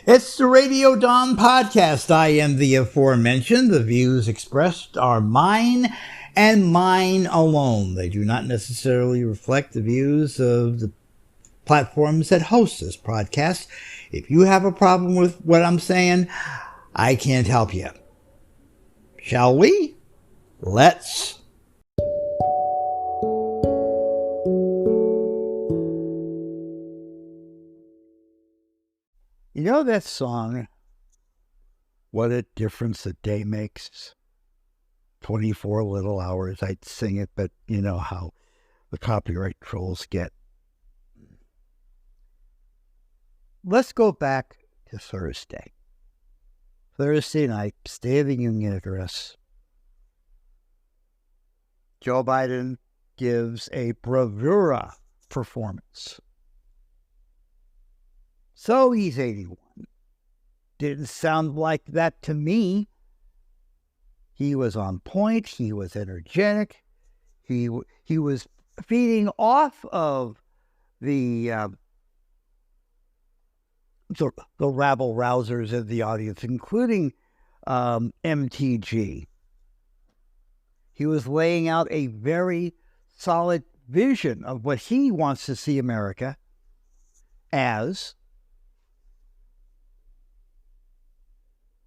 It's the Radio Dawn podcast. I am the aforementioned. The views expressed are mine and mine alone. They do not necessarily reflect the views of the platforms that host this podcast. If you have a problem with what I'm saying, I can't help you. Shall we? Let's. You know that song, What a Difference a Day Makes? 24 little hours. I'd sing it, but you know how the copyright trolls get. Let's go back to Thursday. Thursday night, State of the Union address. Joe Biden gives a bravura performance. So he's 81. Didn't sound like that to me. He was on point. He was energetic. He was feeding off of the rabble rousers in the audience, including MTG. He was laying out a very solid vision of what he wants to see America as.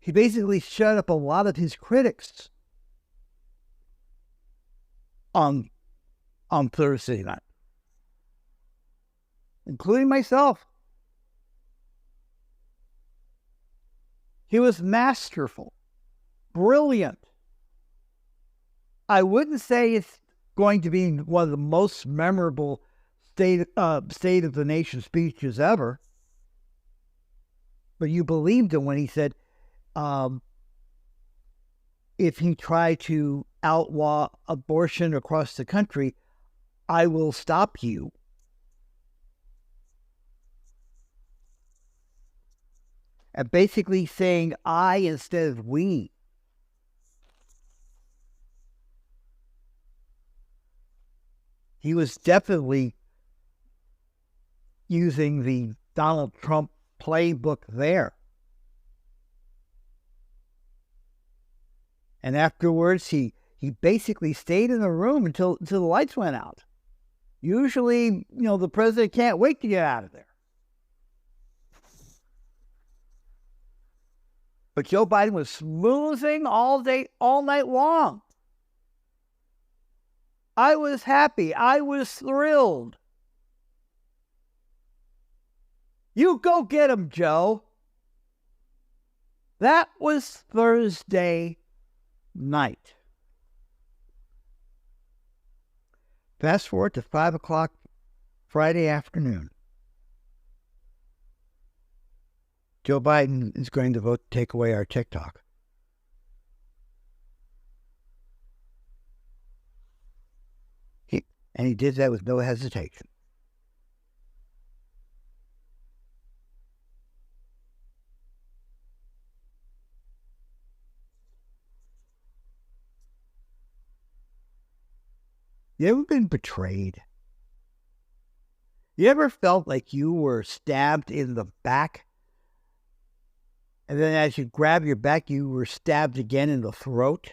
He basically shut up a lot of his critics on Thursday night, including myself. He was masterful, brilliant. I wouldn't say it's going to be one of the most memorable State of the Nation speeches ever, but you believed him when he said, if he tried to outlaw abortion across the country, I will stop you. And basically saying I instead of we. He was definitely using the Donald Trump playbook there. And afterwards, he basically stayed in the room until the lights went out. Usually, the president can't wait to get out of there. But Joe Biden was smoothing all day, all night long. I was happy. I was thrilled. You go get him, Joe. That was Thursday night. Fast forward to 5 o'clock Friday afternoon. Joe Biden is going to vote to take away our TikTok. And he did that with no hesitation. You ever been betrayed? You ever felt like you were stabbed in the back? And then as you grab your back, you were stabbed again in the throat?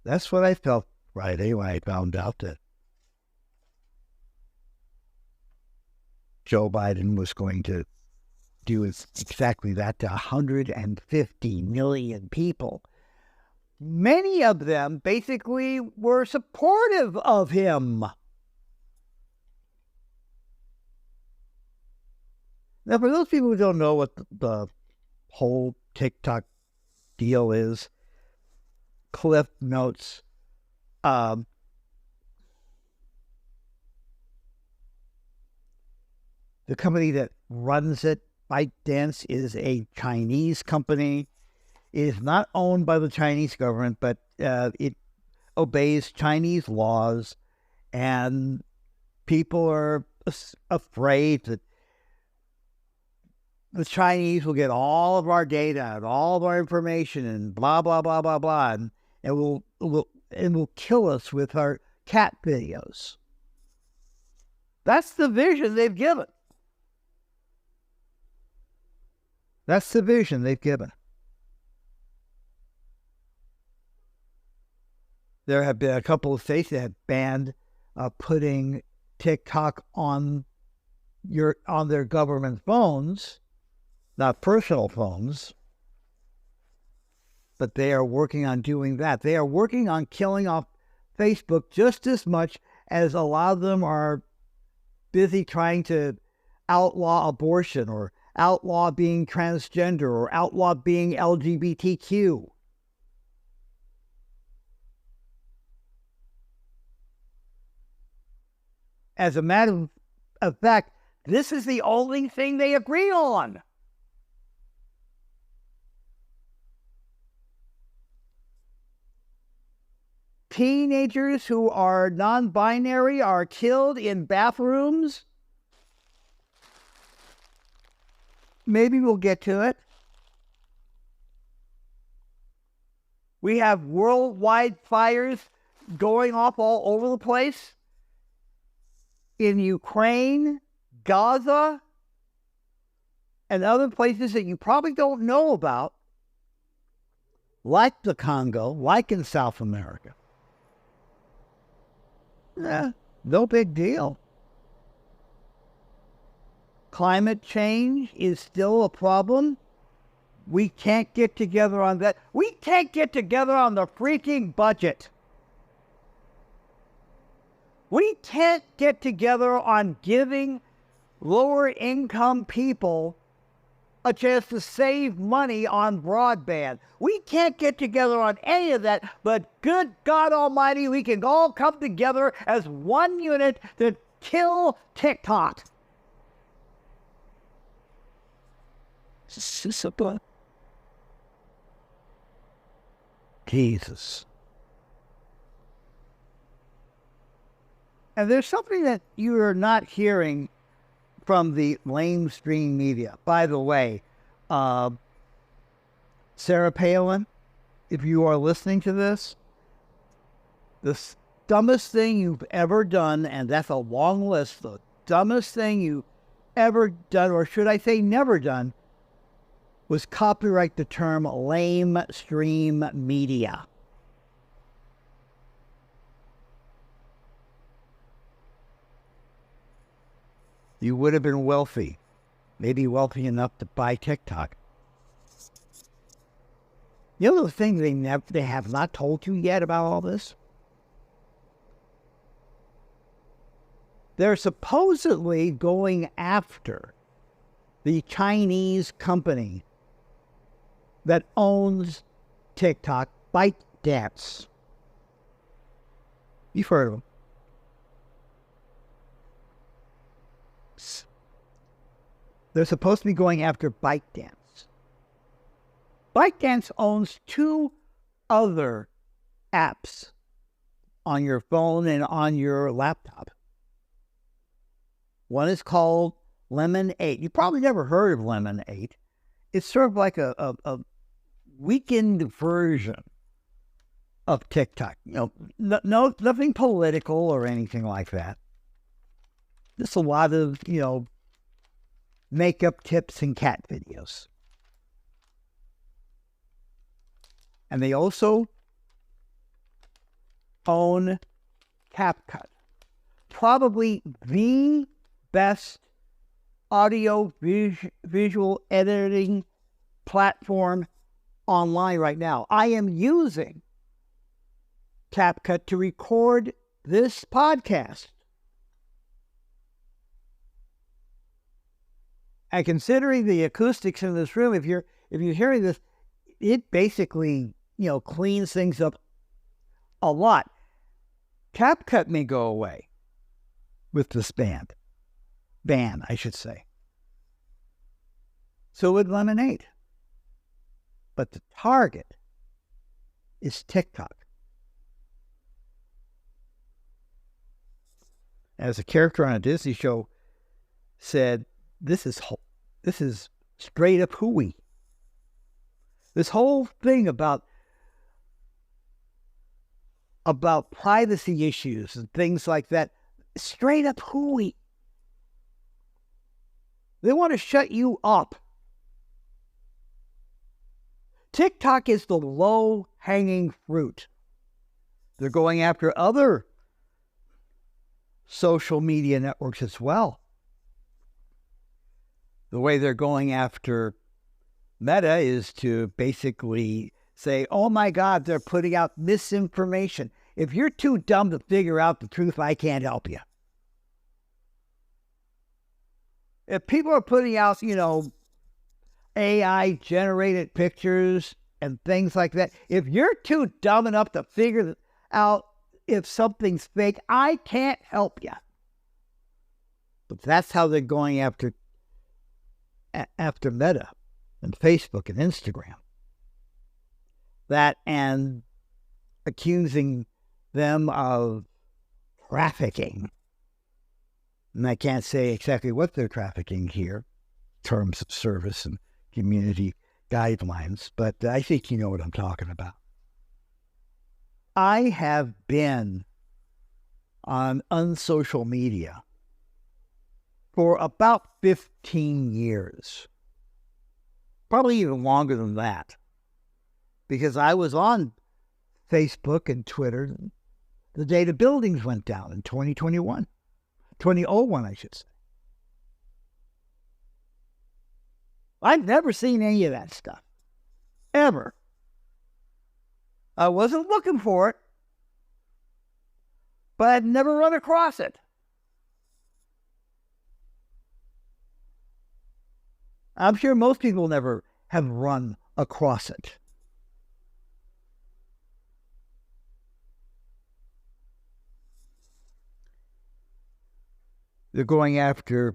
That's what I felt Friday when I found out that Joe Biden was going to do exactly that to 150 million people. Many of them basically were supportive of him. Now, for those people who don't know what the whole TikTok deal is, Cliff Notes, the company that runs it, ByteDance, is a Chinese company. It is not owned by the Chinese government, but it obeys Chinese laws, and people are afraid that the Chinese will get all of our data and all of our information and blah, blah, blah, blah, blah, and will kill us with our cat videos. That's the vision they've given. That's the vision they've given. There have been a couple of states that have banned putting TikTok on their government phones, not personal phones, but they are working on doing that. They are working on killing off Facebook just as much as a lot of them are busy trying to outlaw abortion or outlaw being transgender or outlaw being LGBTQ. As a matter of fact, this is the only thing they agree on. Teenagers who are non-binary are killed in bathrooms. Maybe we'll get to it. We have worldwide fires going off all over the place. In Ukraine, Gaza, and other places that you probably don't know about, like the Congo, like in South America. No big deal. Climate change is still a problem. We can't get together on that. We can't get together on the freaking budget. We can't get together on giving lower income people a chance to save money on broadband. We can't get together on any of that, but good God Almighty, we can all come together as one unit to kill TikTok. Jesus. And there's something that you are not hearing from the mainstream media. By the way, Sarah Palin, if you are listening to this, the dumbest thing you've ever done, and that's a long list, the dumbest thing you've ever done, or should I say never done, was copyright the term lamestream media. You would have been wealthy, maybe wealthy enough to buy TikTok. You know the thing they have not told you yet about all this? They're supposedly going after the Chinese company that owns TikTok, ByteDance. You've heard of them. They're supposed to be going after ByteDance. ByteDance owns two other apps on your phone and on your laptop. One is called Lemon8. You probably never heard of Lemon8. It's sort of like a weakened version of TikTok. You know, no, nothing political or anything like that. Just a lot of, makeup tips and cat videos. And they also own CapCut, probably the best audio visual editing platform online right now. I am using CapCut to record this podcast. And considering the acoustics in this room, if you're hearing this, it basically, cleans things up a lot. CapCut may go away with this ban, I should say. So would Lemon8. But the target is TikTok. As a character on a Disney show said, this is straight up hooey. This whole thing about privacy issues and things like that, straight up hooey. They want to shut you up. TikTok is the low-hanging fruit. They're going after other social media networks as well. The way they're going after Meta is to basically say, oh my God, they're putting out misinformation. If you're too dumb to figure out the truth, I can't help you. If people are putting out, AI-generated pictures and things like that, if you're too dumb enough to figure out if something's fake, I can't help you. But that's how they're going after Meta and Facebook and Instagram. That and accusing them of trafficking. And I can't say exactly what they're trafficking here, terms of service and community guidelines, but I think you know what I'm talking about. I have been on unsocial media for about 15 years. Probably even longer than that. Because I was on Facebook and Twitter the day the buildings went down in 2001. 2001, I should say. I've never seen any of that stuff. Ever. I wasn't looking for it, but I'd never run across it. I'm sure most people never have run across it. They're going after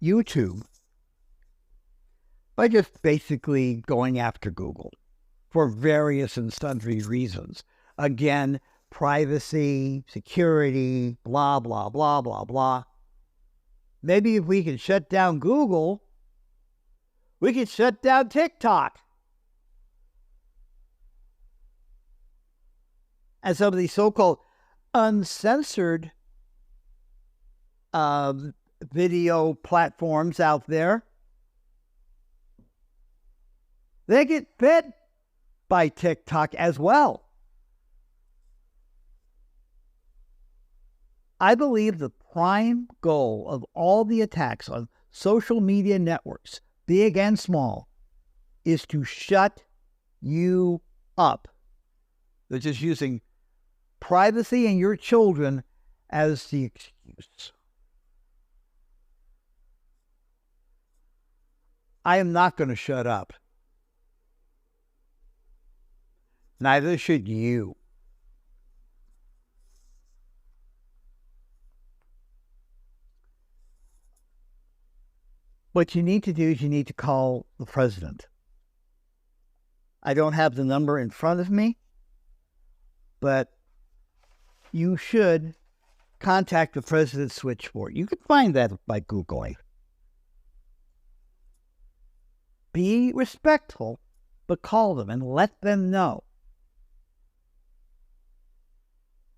YouTube, by just basically going after Google for various and sundry reasons. Again, privacy, security, blah, blah, blah, blah, blah. Maybe if we can shut down Google, we can shut down TikTok. And some of these so-called uncensored video platforms out there, they get fed by TikTok as well. I believe the prime goal of all the attacks on social media networks, big and small, is to shut you up. They're just using privacy and your children as the excuse. I am not going to shut up. Neither should you. What you need to do is you need to call the president. I don't have the number in front of me, but you should contact the president's switchboard. You can find that by Googling. Be respectful, but call them and let them know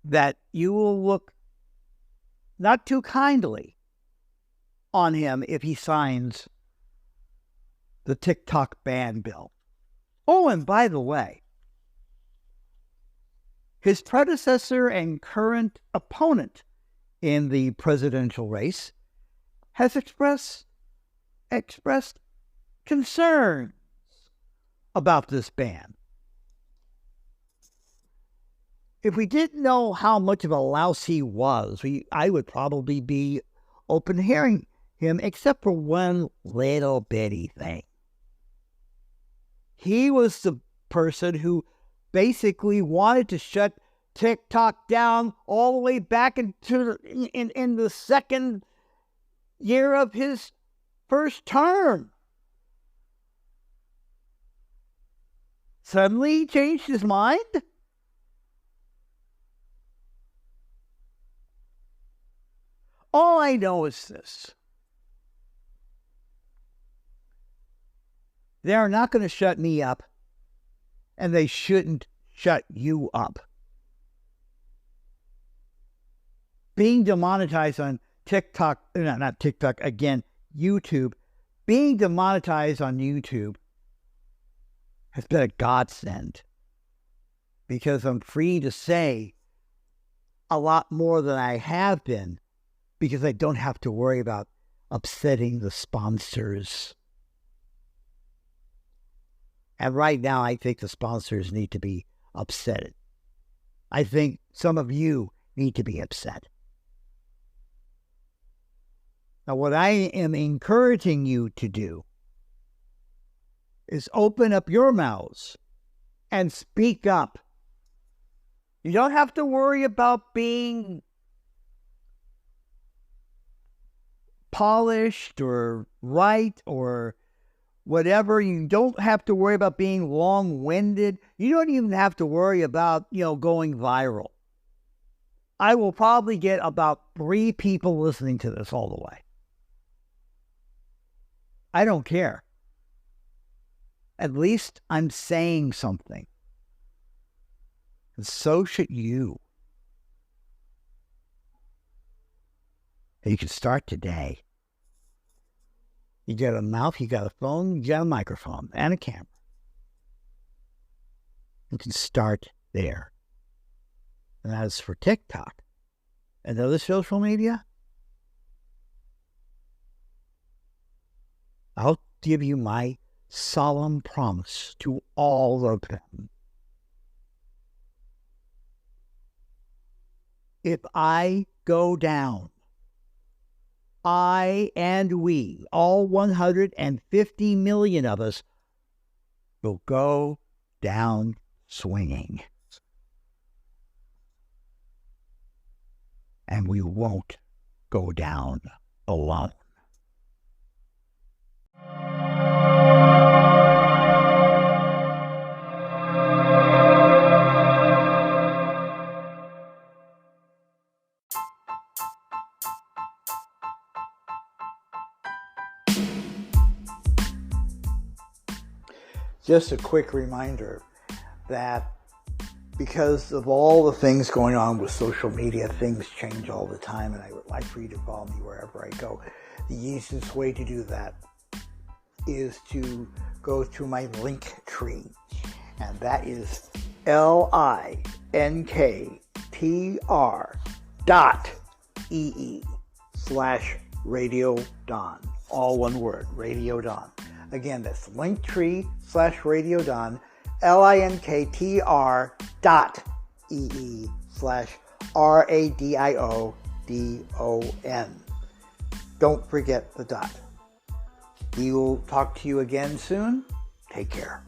that you will look not too kindly on him if he signs the TikTok ban bill. Oh, and by the way, his predecessor and current opponent in the presidential race has expressed concerns about this ban. If we didn't know how much of a louse he was, I would probably be open to hearing him, except for one little bitty thing. He was the person who basically wanted to shut TikTok down all the way back into in the second year of his first term. Suddenly he changed his mind? All I know is this. They are not going to shut me up, and they shouldn't shut you up. Being demonetized on TikTok, not TikTok, again, YouTube, being demonetized on YouTube has been a godsend, because I'm free to say a lot more than I have been, because I don't have to worry about upsetting the sponsors. And right now, I think the sponsors need to be upset. I think some of you need to be upset. Now, what I am encouraging you to do is open up your mouths and speak up. You don't have to worry about being polished or right or whatever. You don't have to worry about being long-winded. You don't even have to worry about, going viral. I will probably get about 3 people listening to this all the way. I don't care. At least I'm saying something. And so should you. You can start today. You got a mouth, you got a phone, you got a microphone, and a camera. You can start there. And as for TikTok and other social media, I'll give you my solemn promise to all of them. If I go down, I and we, all 150 million of us, will go down swinging. And we won't go down alone. Just a quick reminder that because of all the things going on with social media, things change all the time, and I would like for you to follow me wherever I go. The easiest way to do that is to go to my link tree, and that is linktr.ee/Radio Don. All one word, Radio Don. Again, that's linktree/Radio Don, linktr.ee/RADIODON. Don't forget the dot. We will talk to you again soon. Take care.